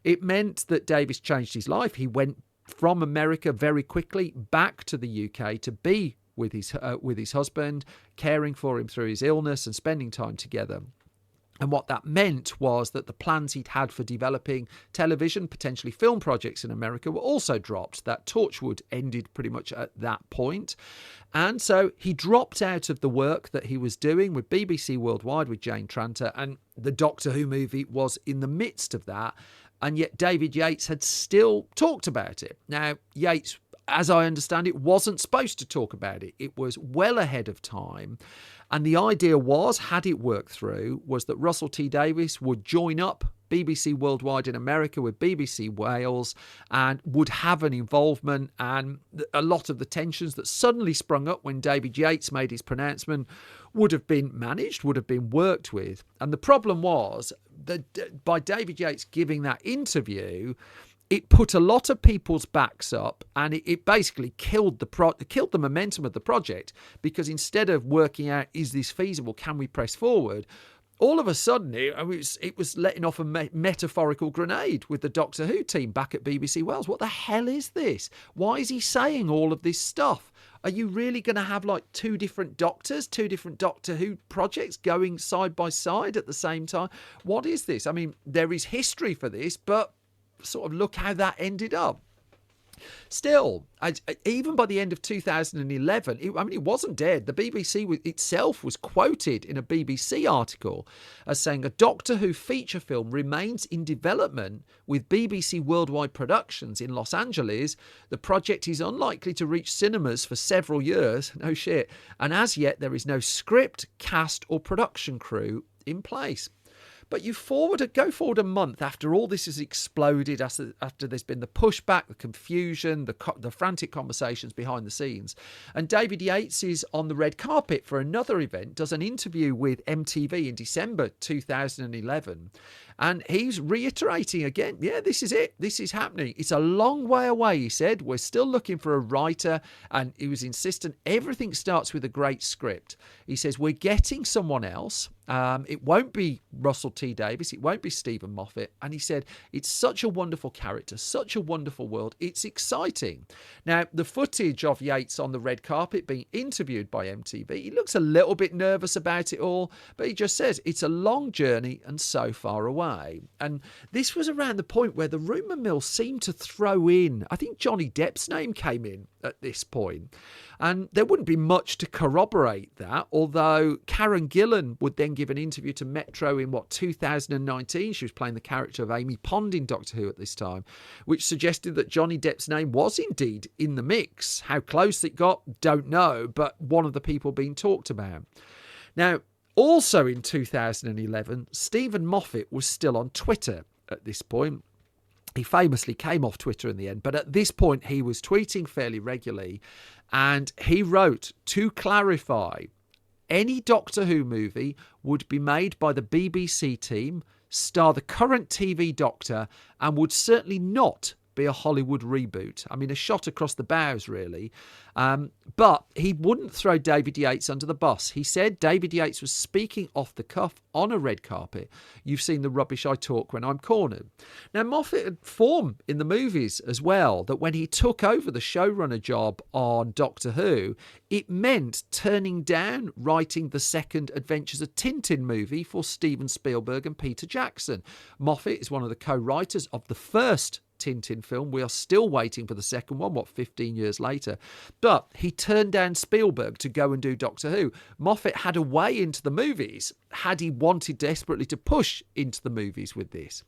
It meant that Davies changed his life. He went from America very quickly back to the UK to be with his husband, caring for him through his illness and spending time together. And what that meant was that the plans he'd had for developing television, potentially film projects in America, were also dropped. That Torchwood ended pretty much at that point. And so he dropped out of the work that he was doing with BBC Worldwide with Jane Tranter, and the Doctor Who movie was in the midst of that. And yet David Yates had still talked about it. Now, Yates, as I understand it, wasn't supposed to talk about it. It was well ahead of time. And the idea was, had it worked through, was that Russell T Davies would join up BBC Worldwide in America with BBC Wales and would have an involvement, and a lot of the tensions that suddenly sprung up when David Yates made his pronouncement would have been managed, would have been worked with. And the problem was that by David Yates giving that interview, it put a lot of people's backs up, and it basically killed the momentum of the project, because instead of working out, is this feasible, can we press forward, all of a sudden it was letting off a metaphorical grenade with the Doctor Who team back at BBC Wales. What the hell is this? Why is he saying all of this stuff? Are you really going to have like two different Doctors, two different Doctor Who projects going side by side at the same time? What is this? I mean, there is history for this, but sort of look how that ended up. Still, even by the end of 2011, it wasn't dead. The BBC itself was quoted in a BBC article as saying a Doctor Who feature film remains in development with BBC Worldwide Productions in Los Angeles. The project is unlikely to reach cinemas for several years. No shit. And as yet, there is no script, cast or production crew in place. But go forward a month after all this has exploded, after there's been the pushback, the confusion, the frantic conversations behind the scenes. And David Yates is on the red carpet for another event, does an interview with MTV in December 2011. And he's reiterating again, yeah, this is it. This is happening. It's a long way away, he said. We're still looking for a writer. And he was insistent everything starts with a great script. He says, we're getting someone else. It won't be Russell T Davies. It won't be Stephen Moffat. And he said, it's such a wonderful character, such a wonderful world. It's exciting. Now, the footage of Yates on the red carpet being interviewed by MTV, he looks a little bit nervous about it all, but he just says it's a long journey and so far away. And this was around the point where the rumour mill seemed to throw in, I think Johnny Depp's name came in at this point. And there wouldn't be much to corroborate that, although Karen Gillan would then give an interview to Metro in 2019. She was playing the character of Amy Pond in Doctor Who at this time, which suggested that Johnny Depp's name was indeed in the mix. How close it got, don't know, but one of the people being talked about. Now, also in 2011, Stephen Moffat was still on Twitter at this point. He famously came off Twitter in the end, but at this point he was tweeting fairly regularly, and he wrote, to clarify, any Doctor Who movie would be made by the BBC team, star the current TV Doctor, and would certainly not be a Hollywood reboot. I mean, a shot across the bows, really. But he wouldn't throw David Yates under the bus. He said David Yates was speaking off the cuff on a red carpet. You've seen the rubbish I talk when I'm cornered. Now, Moffat had formed in the movies as well that when he took over the showrunner job on Doctor Who, it meant turning down writing the second Adventures of Tintin movie for Steven Spielberg and Peter Jackson. Moffat is one of the co-writers of the first Tintin film. We are still waiting for the second one, 15 years later. But he turned down Spielberg to go and do Doctor Who. Moffat had a way into the movies had he wanted desperately to push into the movies with this.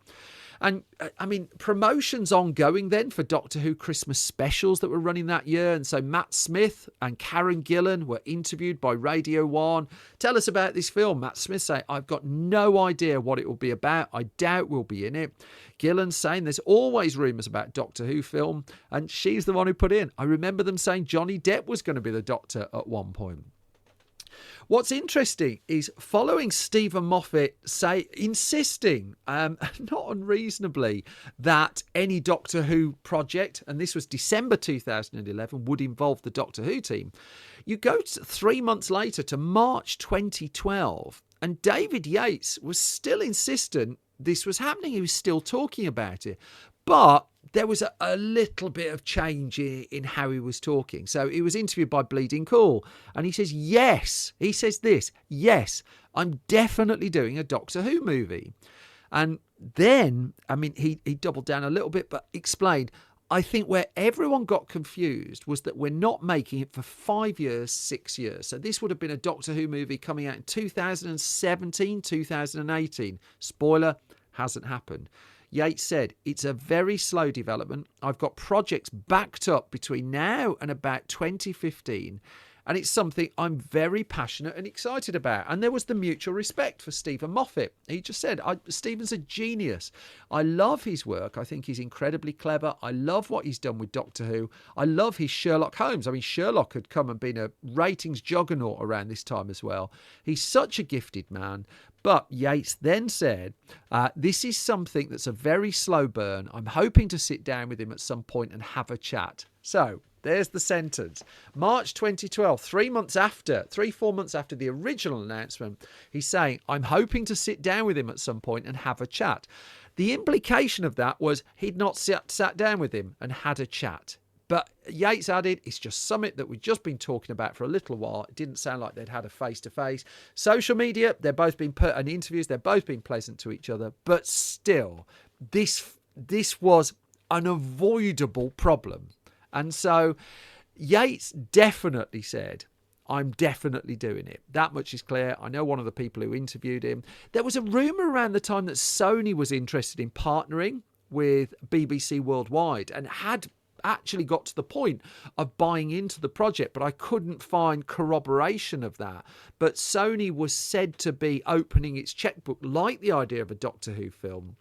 And I mean, promotions ongoing then for Doctor Who Christmas specials that were running that year. And so Matt Smith and Karen Gillan were interviewed by Radio 1. Tell us about this film. Matt Smith saying, I've got no idea what it will be about. I doubt we'll be in it. Gillan saying there's always rumours about Doctor Who film. And she's the one who put in. I remember them saying Johnny Depp was going to be the Doctor at one point. What's interesting is following Stephen Moffat insisting, not unreasonably, that any Doctor Who project, and this was December 2011, would involve the Doctor Who team. You go 3 months later to March 2012, and David Yates was still insistent this was happening. He was still talking about it. But there was a little bit of change in how he was talking. So he was interviewed by Bleeding Cool, and he says, yes, he says this, yes, I'm definitely doing a Doctor Who movie. And then, I mean, he doubled down a little bit, but explained, I think where everyone got confused was that we're not making it for 5 years, 6 years. So this would have been a Doctor Who movie coming out in 2017, 2018. Spoiler, hasn't happened. Yates said, it's a very slow development. I've got projects backed up between now and about 2015. And it's something I'm very passionate and excited about. And there was the mutual respect for Stephen Moffat. He just said, Stephen's a genius. I love his work. I think he's incredibly clever. I love what he's done with Doctor Who. I love his Sherlock Holmes. I mean, Sherlock had come and been a ratings juggernaut around this time as well. He's such a gifted man. But Yates then said, this is something that's a very slow burn. I'm hoping to sit down with him at some point and have a chat. So there's the sentence. March 2012, 4 months after the original announcement, he's saying, I'm hoping to sit down with him at some point and have a chat. The implication of that was he'd not sat down with him and had a chat. But Yates added, it's just something that we've just been talking about for a little while. It didn't sound like they'd had a face-to-face. Social media, they've both been put in interviews. They've both been pleasant to each other. But still, this was an avoidable problem. And so Yates definitely said, I'm definitely doing it. That much is clear. I know one of the people who interviewed him. There was a rumour around the time that Sony was interested in partnering with BBC Worldwide and had actually got to the point of buying into the project, but I couldn't find corroboration of that. But Sony was said to be opening its checkbook, like the idea of a Doctor Who film.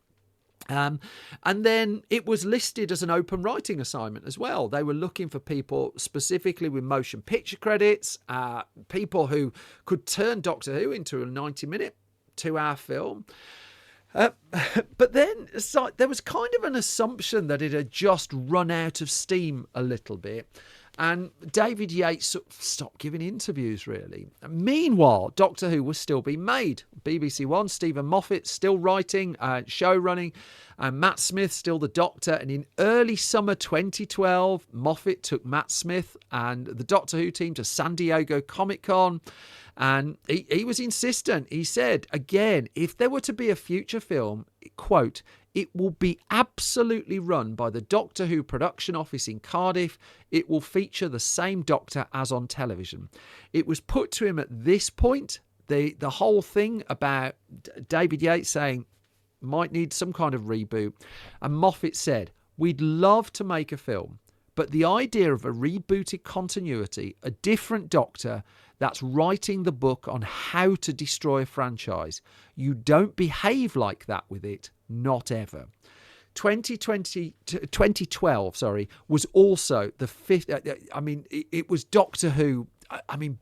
And then it was listed as an open writing assignment as well. They were looking for people specifically with motion picture credits, people who could turn Doctor Who into a 90-minute, 2-hour film. But then there was kind of an assumption that it had just run out of steam a little bit. And David Yates sort of stopped giving interviews, really. Meanwhile, Doctor Who was still being made. BBC One, Stephen Moffat still writing, show running, and Matt Smith still the Doctor. And in early summer 2012, Moffat took Matt Smith and the Doctor Who team to San Diego Comic-Con. And he was insistent. He said, again, if there were to be a future film, quote, it will be absolutely run by the Doctor Who production office in Cardiff. It will feature the same Doctor as on television. It was put to him at this point, the whole thing about David Yates saying, might need some kind of reboot. And Moffat said, we'd love to make a film, but the idea of a rebooted continuity, a different Doctor that's writing the book on how to destroy a franchise, you don't behave like that with it, not ever. 2012, was also the fifth. It was Doctor Who.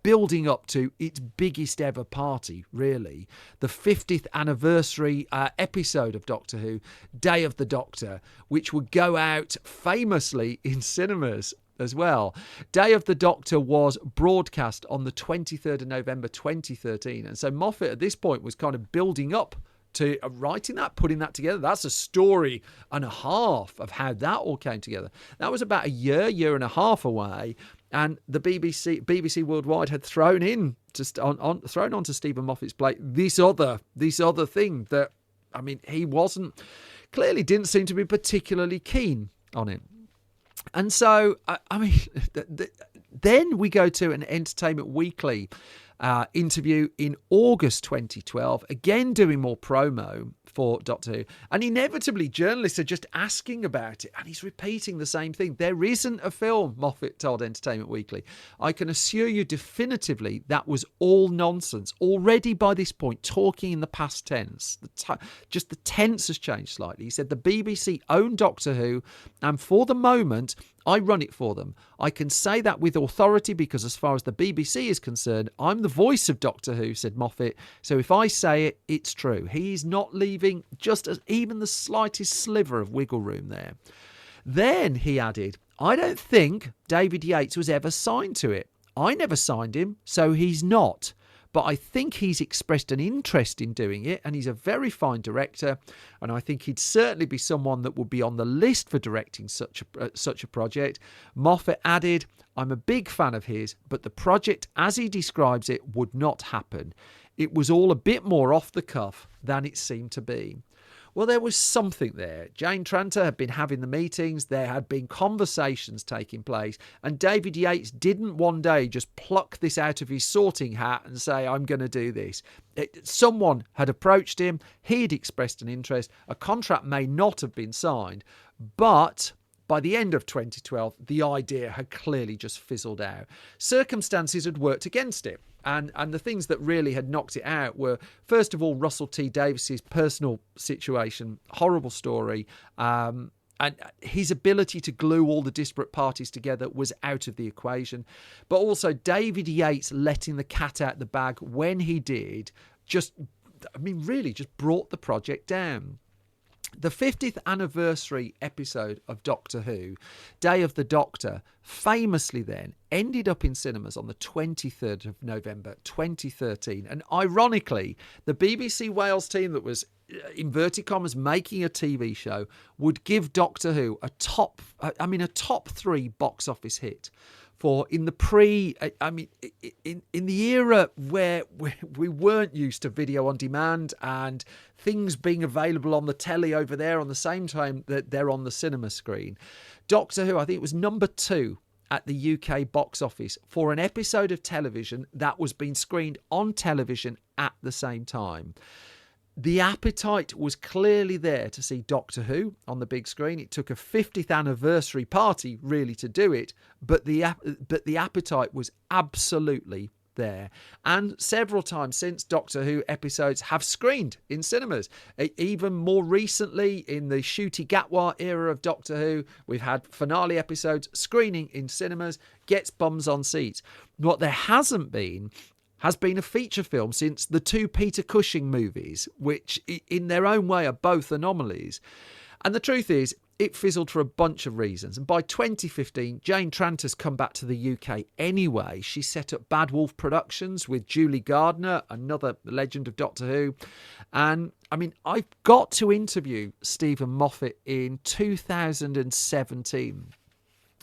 Building up to its biggest ever party, really. The 50th anniversary episode of Doctor Who, Day of the Doctor, which would go out famously in cinemas as well. Day of the Doctor was broadcast on the 23rd of November 2013. And so Moffat at this point was kind of building up to writing that, putting that together. That's a story and a half of how that all came together. That was about a year and a half away. And the BBC Worldwide had thrown onto Stephen Moffat's plate this other thing that, he clearly didn't seem to be particularly keen on it. And so, then we go to an Entertainment Weekly interview in August 2012, again doing more promo for Doctor Who, and inevitably journalists are just asking about it, and he's repeating the same thing. There isn't a film, Moffat told Entertainment Weekly. I can assure you definitively that was all nonsense. Already by this point, talking in the past tense, just the tense has changed slightly. He said the BBC own Doctor Who, and for the moment, I run it for them. I can say that with authority because as far as the BBC is concerned, I'm the voice of Doctor Who, said Moffat. So if I say it, it's true. He's not leaving just as even the slightest sliver of wiggle room there. Then he added, I don't think David Yates was ever signed to it. I never signed him, so he's not. But I think he's expressed an interest in doing it, and he's a very fine director, and I think he'd certainly be someone that would be on the list for directing such a project. Moffat added, I'm a big fan of his, but the project as he describes it would not happen. It was all a bit more off the cuff than it seemed to be. Well, there was something there. Jane Tranter had been having the meetings, there had been conversations taking place, and David Yates didn't one day just pluck this out of his sorting hat and say, I'm going to do this. Someone had approached him, he'd expressed an interest, a contract may not have been signed, but by the end of 2012, the idea had clearly just fizzled out. Circumstances had worked against it. And the things that really had knocked it out were, first of all, Russell T Davies's personal situation, horrible story, and his ability to glue all the disparate parties together was out of the equation. But also David Yates letting the cat out the bag when he did, really just brought the project down. The 50th anniversary episode of Doctor Who, Day of the Doctor, famously then ended up in cinemas on the 23rd of November 2013. And ironically, the BBC Wales team that was, inverted commas, making a TV show would give Doctor Who a top 3 box office hit. for in the in the era where we weren't used to video on demand and things being available on the telly over there on the same time that they're on the cinema screen. Doctor Who, I think it was number 2 at the UK box office for an episode of television that was being screened on television at the same time. The appetite was clearly there to see Doctor Who on the big screen. It took a 50th anniversary party really to do it, but the appetite was absolutely there. And several times since, Doctor Who episodes have screened in cinemas. Even more recently, in the Ncuti Gatwa era of Doctor Who, we've had finale episodes screening in cinemas, gets bums on seats. What there hasn't been has been a feature film since the 2 Peter Cushing movies, which in their own way are both anomalies. And the truth is, it fizzled for a bunch of reasons. And by 2015, Jane Tranter's come back to the UK anyway. She set up Bad Wolf Productions with Julie Gardner, another legend of Doctor Who. And I mean, I got to interview Stephen Moffat in 2017.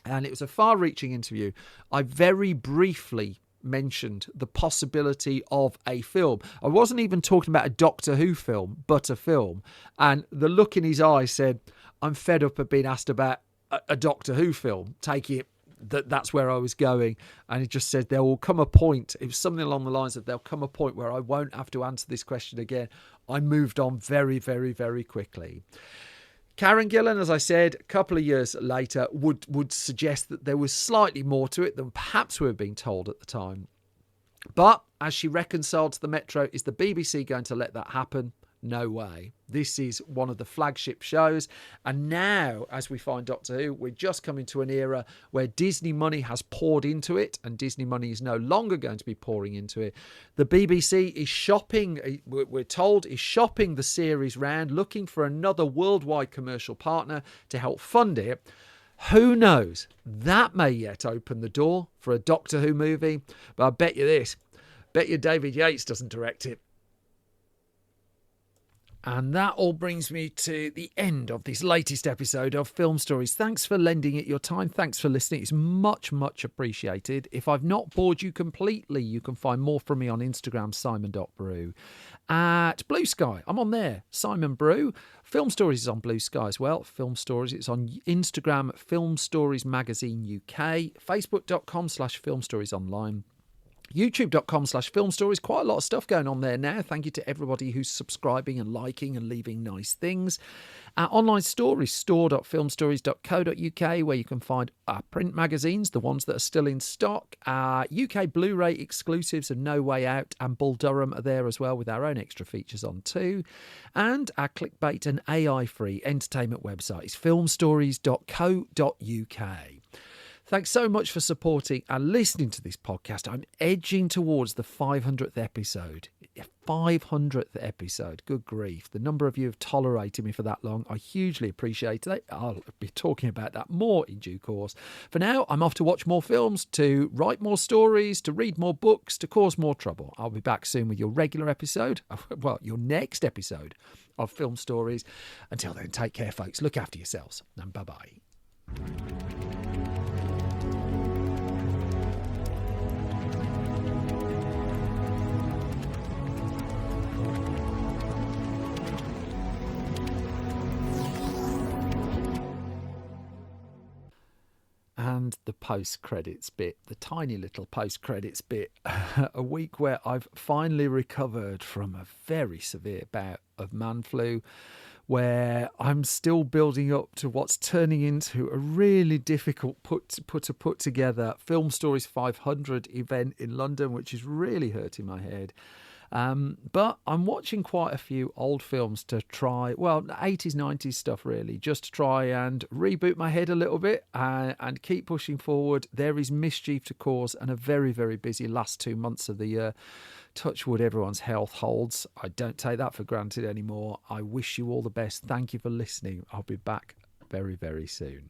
And it was a far-reaching interview. I very briefly mentioned the possibility of a film. I wasn't even talking about a Doctor Who film, but a film. And the look in his eyes said, I'm fed up of being asked about a Doctor Who film, taking it that's where I was going. And he just said, there will come a point, it was something along the lines of, there'll come a point where I won't have to answer this question again. I moved on very, very, very quickly. Karen Gillan, as I said, a couple of years later, would suggest that there was slightly more to it than perhaps we were being told at the time. But as she reconciled to the Metro, is the BBC going to let that happen? No way. This is one of the flagship shows. And now, as we find Doctor Who, we're just coming to an era where Disney money has poured into it, and Disney money is no longer going to be pouring into it. The BBC is shopping, we're told, is shopping the series round, looking for another worldwide commercial partner to help fund it. Who knows? That may yet open the door for a Doctor Who movie. But I bet you this. Bet you David Yates doesn't direct it. And that all brings me to the end of this latest episode of Film Stories. Thanks for lending it your time. Thanks for listening. It's much, much appreciated. If I've not bored you completely, you can find more from me on Instagram, simon.brew. At Blue Sky, I'm on there, Simon Brew. Film Stories is on Blue Sky as well. Film Stories, it's on Instagram, Film Stories Magazine UK, facebook.com/Film Stories Online. YouTube.com/Film Stories. Quite a lot of stuff going on there now. Thank you to everybody who's subscribing and liking and leaving nice things. Our online store is store.filmstories.co.uk, where you can find our print magazines, the ones that are still in stock. Our UK Blu-ray exclusives of No Way Out and Bull Durham are there as well, with our own extra features on too. And our clickbait and AI-free entertainment website is filmstories.co.uk. Thanks so much for supporting and listening to this podcast. I'm edging towards the 500th episode. 500th episode. Good grief. The number of you have tolerated me for that long, I hugely appreciate it. I'll be talking about that more in due course. For now, I'm off to watch more films, to write more stories, to read more books, to cause more trouble. I'll be back soon with your regular episode, well, your next episode of Film Stories. Until then, take care, folks. Look after yourselves, and bye-bye. And the post-credits bit, the tiny little post-credits bit, a week where I've finally recovered from a very severe bout of man flu, where I'm still building up to what's turning into a really difficult to put together Film Stories 500 event in London, which is really hurting my head. But I'm watching quite a few old films to try, well, 80s, 90s stuff really, just to try and reboot my head a little bit and keep pushing forward. There is mischief to cause and a very, very busy last 2 months of the year. Touch wood, everyone's health holds. I don't take that for granted anymore. I wish you all the best. Thank you for listening. I'll be back very, very soon.